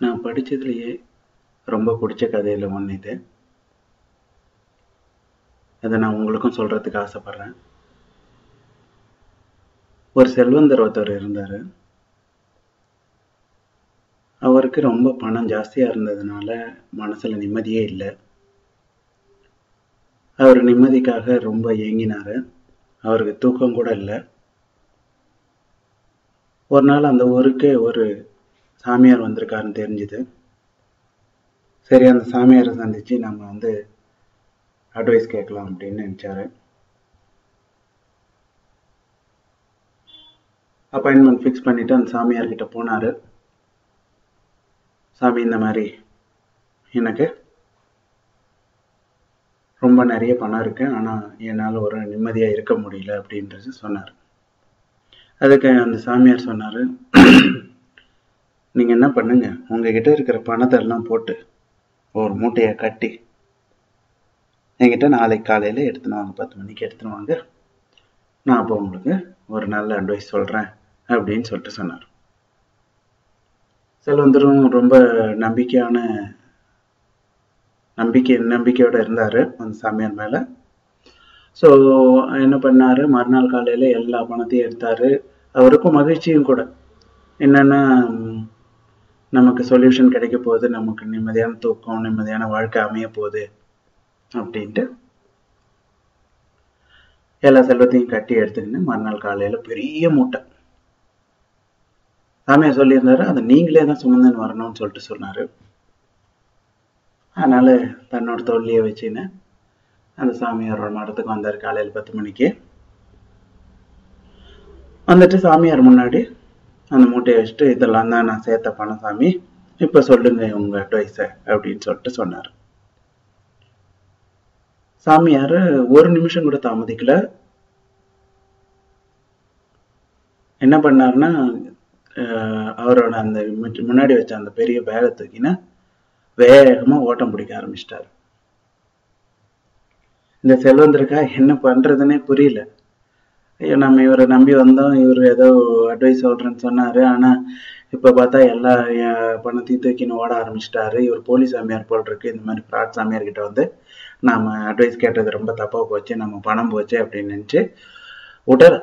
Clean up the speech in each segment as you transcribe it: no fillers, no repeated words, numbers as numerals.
நான் படிச்சதுலயே ரொம்ப பிடிச்ச கதையில ஒன்று இது. அதை நான் உங்களுக்கும் சொல்றதுக்கு ஆசைப்படுறேன். ஒரு செல்வந்தர் ஒருத்தர் இருந்தாரு. அவருக்கு ரொம்ப பணம் ஜாஸ்தியா இருந்ததுனால மனசுல நிம்மதியே இல்லை. அவர் நிம்மதிக்காக ரொம்ப ஏங்கினாரு. அவருக்கு தூக்கம் கூட இல்லை. ஒரு நாள் அந்த ஊருக்கு ஒரு சாமியார் வந்திருக்காருன்னு தெரிஞ்சுது. சரி, அந்த சாமியாரை சந்திச்சு நம்ம அட்வைஸ் கேட்கலாம் அப்படின்னு நினைச்சாரு. அப்பாயின்மெண்ட் ஃபிக்ஸ் பண்ணிட்டு அந்த சாமியார்கிட்ட போனாரு. சாமி, இந்த மாதிரி எனக்கு ரொம்ப நிறைய பணம் இருக்கு, ஆனா என்னால் ஒரு நிம்மதியா இருக்க முடியல அப்படின்றது சொன்னார். அதுக்கு அந்த சாமியார் சொன்னாரு, நீங்க என்ன பண்ணுங்க, உங்ககிட்ட இருக்கிற பணத்தை எல்லாம் போட்டு ஒரு மூட்டையை கட்டி என்கிட்ட நாளைக்கு காலையில எடுத்துன்னு வாங்க, 10 மணிக்கு எடுத்துன்னு வாங்க, நான் அப்போ உங்களுக்கு ஒரு நல்ல அட்வைஸ் சொல்றேன் அப்படின்னு சொல்லிட்டு சொன்னார். செல்வந்தரும் ரொம்ப நம்பிக்கையோட இருந்தாரு அந்த சாமியார் மேல. ஸோ என்ன பண்ணாரு, மறுநாள் காலையில எல்லா பணத்தையும் எடுத்தாரு. அவருக்கும் மகிழ்ச்சியும் கூட. என்னன்னா, நமக்கு சொல்யூஷன் கிடைக்க போகுது, நமக்கு நிம்மதியான தூக்கம், நிம்மதியான வாழ்க்கை அமைய போகுது அப்படின்ட்டு எல்லா செல்வத்தையும் கட்டி எடுத்துக்கின்னு மறுநாள் காலையில பெரிய மூட்டை. சாமியார் சொல்லியிருந்தாரு, அதை நீங்களே தான் சுமந்துன்னு வரணும்னு சொல்லிட்டு சொன்னாரு. அதனால தன்னோட தோல்லியை வச்சுன்னு அந்த சாமியாரோட மடத்துக்கு வந்தாரு. காலையில் 10 மணிக்கு வந்துட்டு சாமியார் முன்னாடி அந்த மூட்டையை வச்சுட்டு, இதெல்லாம் தான் நான் சேர்த்த பணம் சாமி, இப்ப சொல்லுங்க உங்க அட்வைஸ அப்படின்னு சொல்லிட்டு சொன்னார். சாமியார் ஒரு நிமிஷம் கூட தாமதிக்கல. என்ன பண்ணாருன்னா, அவரோட அந்த முன்னாடி வச்ச அந்த பெரிய பேகை தூக்கினா வேகமா ஓட்டம் பிடிக்க ஆரம்பிச்சிட்டாரு. இந்த செல்வந்தருக்கா என்ன பண்றதுன்னே புரியல. ஐயோ, நம்ம இவரை நம்பி வந்தோம், இவர் ஏதோ அட்வைஸ் சொல்றேன்னு சொன்னாரு, ஆனா இப்ப பார்த்தா எல்லா பணத்தையும் தூக்கின்னு ஓட ஆரம்பிச்சிட்டாரு. இவர் போலி சாமியார் போல் இருக்கு. இந்த மாதிரி ஃப்ராட் சாமியார் கிட்ட நாம அட்வைஸ் கேட்டது ரொம்ப தப்பா போச்சு, நம்ம பணம் போச்சு அப்படின்னு நினைச்சு உடல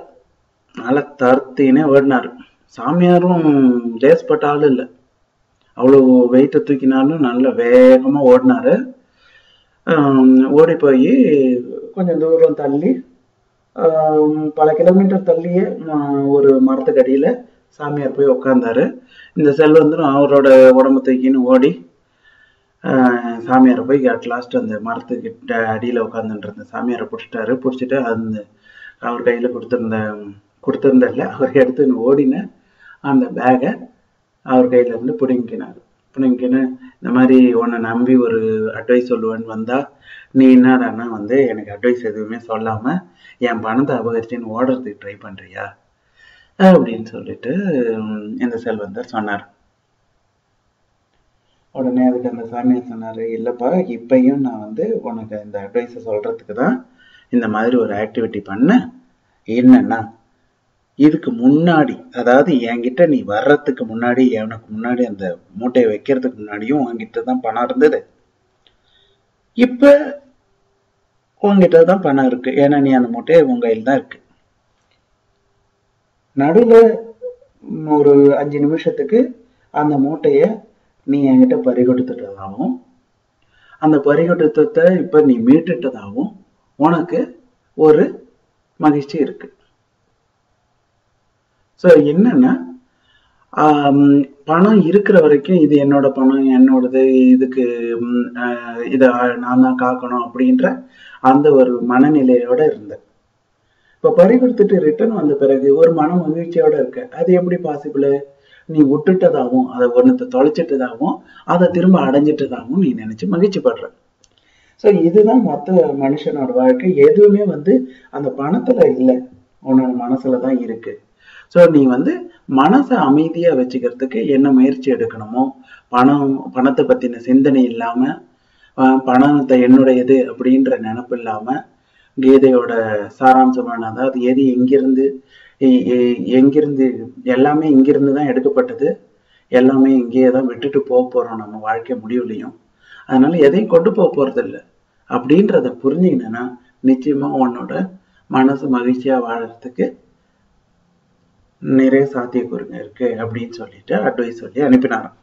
நல்லா தருத்தினே ஓடினாரு. சாமியாரும் லேஸ்பட்ட ஆள் இல்லை, அவ்வளவு வெயிட்டை தூக்கினாலும் நல்ல வேகமா ஓடினாரு. ஓடி போய் கொஞ்சம் தூரம் தள்ளி, பல கிலோமீட்டர் தள்ளியே ஒரு மரத்துக்கு அடியில சாமியார் போய் உக்காந்தாரு. இந்த செல்வந்தரும் அவரோட உடம்பு தூக்கின்னு ஓடி சாமியாரை போய் அட்லாஸ்ட் அந்த மரத்துக்கிட்ட அடியில உட்காந்துட்டு சாமியாரை பிடிச்சிட்டாரு. பிடிச்சிட்டு அவர் கையில கொடுத்திருந்தல அவர் எடுத்துன்னு ஓடின அந்த பேகை அவர் கையில இருந்து பிடுங்கினாரு. பிடுங்கின்னு, இந்த மாதிரி உன்னை நம்பி ஒரு அட்வைஸ் சொல்லுவேன்னு வந்தா நீ என்னடான்னா எனக்கு அட்வைஸ் எதுவுமே சொல்லாம என் பணத்தை அபகரிச்சுன்னு ஓடுறதுக்கு ட்ரை பண்றியா அப்படின்னு சொல்லிட்டு இந்த செல்வந்தர் சொன்னார். உடனே அதுக்கு அந்த சாமியார் சொன்னாரு, இல்லப்பா, இப்பயும் நான் உனக்கு இந்த அட்வைஸை சொல்றதுக்கு தான் இந்த மாதிரி ஒரு ஆக்டிவிட்டி பண்ண. என்னன்னா, இதுக்கு முன்னாடி, அதாவது என்கிட்ட நீ வர்றதுக்கு முன்னாடி, எனக்கு முன்னாடி அந்த மூட்டையை வைக்கிறதுக்கு முன்னாடியும் உன்கிட்ட தான் பணம் இருந்தது. இப்ப உன்கிட்ட தான் பணம் இருக்கு, ஏன்னா நீ அந்த மூட்டையை உன் கையில் தான் இருக்கு. நடுவுல ஒரு 5 நிமிஷத்துக்கு அந்த மூட்டைய நீ என்கிட்ட பறிகொடுத்துட்டதாகவும், அந்த பறிகொடுத்தத்தை இப்ப நீ மீட்டுட்டதாகவும் உனக்கு ஒரு மகிழ்ச்சி இருக்கு. ஸோ என்னன்னா, பணம் இருக்கிற வரைக்கும் இது என்னோட பணம், என்னோடது, இதுக்கு இதை நான் தான் காக்கணும் அப்படின்ற அந்த ஒரு மனநிலையோட இருந்தேன். இப்ப பறிகொடுத்துட்டு ரிட்டர்ன் வந்த பிறகு ஒரு மன மகிழ்ச்சியோட இருக்க. அது எப்படி பாசிபிள்? நீ விட்டுட்டதாகவும், அதை ஒன்னத்தை தொலைச்சிட்டதாகவும், அதை திரும்ப அடைஞ்சிட்டதாகவும் நீ நினைச்சு மகிழ்ச்சி படுற. ஸோ இதுதான் மொத்த மனுஷனோட வாழ்க்கை. எதுவுமே அந்த பணத்துல இல்லை, உன்னோட மனசுலதான் இருக்கு. ஸோ நீ மனசை அமைதியா வச்சுக்கிறதுக்கு என்ன முயற்சி எடுக்கணுமோ, பணத்தை பத்தின சிந்தனை இல்லாம, பணத்தை என்னுடையது அப்படின்ற நினைப்பு இல்லாம, கீதையோட சாராம்சமான, அதாவது எது எங்கிருந்து எல்லாமே இங்கிருந்து தான் எடுக்கப்பட்டது, எல்லாமே இங்கேயே தான் விட்டுட்டு போக போறோம் நம்ம வாழ்க்கை முடிவுலையும். அதனால எதையும் கொண்டு போக போறது இல்லை அப்படின்றத புரிஞ்சுக்கினா நிச்சயமா உன்னோட மனசு மகிழ்ச்சியா வாழறதுக்கு நிறைய சாத்தியக்கூறுங்க இருக்கு அப்படின்னு சொல்லிட்டு அட்வைஸ் சொல்லி அனுப்பினாராம்.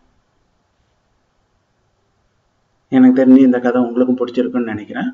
எனக்கு தெரிஞ்சு இந்த கதை உங்களுக்கும் பிடிச்சிருக்குன்னு நினைக்கிறேன்.